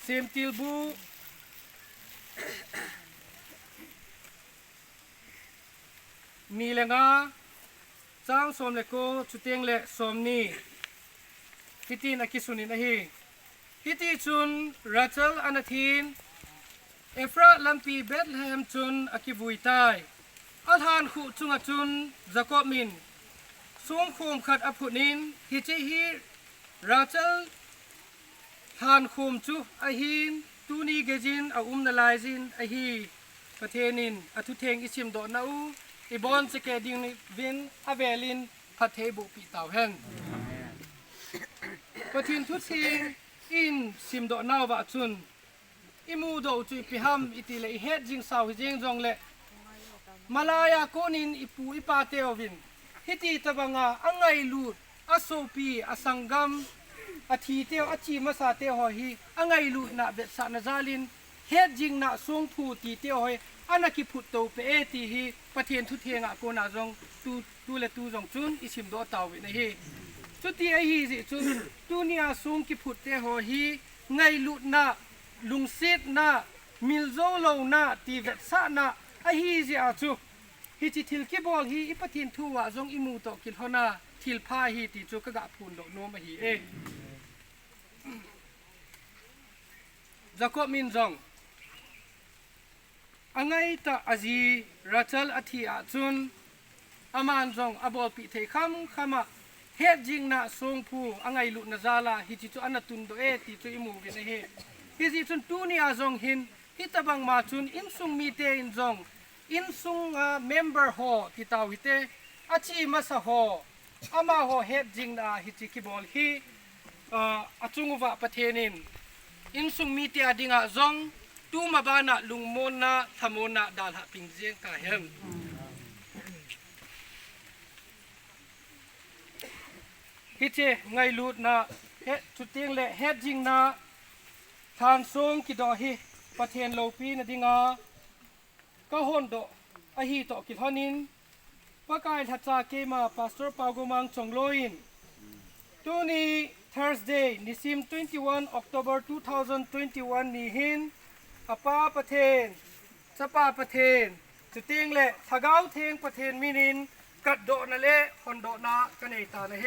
เซมติลบูมีเลงาจ้างสมเลโกชุดเตียงเละสมนี่ฮิตินอากิสุนินฮีฮิติจุนรัชลอนาทินเอฟราลัมปีเบธเลเฮมจุนอากิบุยไตอัลฮานขุจุงอาจุนจักอบมินสูงคุมขัดอภุนินฮิจิฮีรัชลฮานคุมจุอาฮินตูนีเกจินอานาลายจินอาฮีประเทนินอทุเทงอิชิมโดนาอูอีบอนสเกดิงวินอาเวลินพัทเทบุปีเต่าเฮนประทินทุสิงอินซิมโดนาวบะจุนอิมูโดจุยพิฮัมอิติเลเฮดจิงสาวจิงจงเลมาลายาโกนินอิปูอิปาเตอวินฮิติตะบังอาอังไงลูดอโซปีอสังกัมอทีเตออจีมาซาเตอหอฮีอังไงลูดนาเบสานาซาลินเฮดจิงนาทรงผูตีเตอหอยอันนักิพุตโตเปเอตีฮีประเทศทุเทงะโกนาจงตูเลตูจงจุนอิชิมโดเตาวินฮีจุดที่ไอฮีสิจุนตูเนียทรงกิพุตเตหอฮีไงลูดนาลุงเซตนามิลโซโลนาตีเวสานาไอฮีสิอาจูฮิจิทิลกิบอกฮีอิปทินทัวจงอิมูโตกิลฮอนาทิลพาฮีติจูกะกะพูนโดโนมาฮีเอจักอบมินจงอังไงตาอาจีรัชลอธิอาจุนอามันจงอบอลปิเทคัมขมาเฮจิงนาทรงผู้อังไงลุนาซาลาฮิจิจูอันตุนโดเอติจูอิมูวินเฮฮิจิจุนตูนีอาจงหินฮิตบังมาจุนอินซุงมีเตอินจงอินซุงเมมเบอร์ฮอติตาวิเตอาชีมาสฮออามาฮอเฮจิงนาฮิจิกิบอลฮีอาจุงวะประเทนินอินซุงมีเตอดิงอาจงตูมาบานะลุงโมนาทามโนาดาลหะปิงเจียงกาเฮมฮิเจไงลูดนาเฮจุดเตียงเละเฮจิงนาทานทรงกิดอฮีประเทศโลปีนดิงาก็ฮอนโดอฮีโตกิทอนินปะกายทัดจาเกมา Pastor Pastor Chongloiตัวนี้ Thursday นิสิม21 October 2021นี้หินอปาประเทศสปาประเทศจุดเตียงเละทะเกาเทงประเทศมินินกัดโดนาเละฮอนโดนากันเอตานะเฮ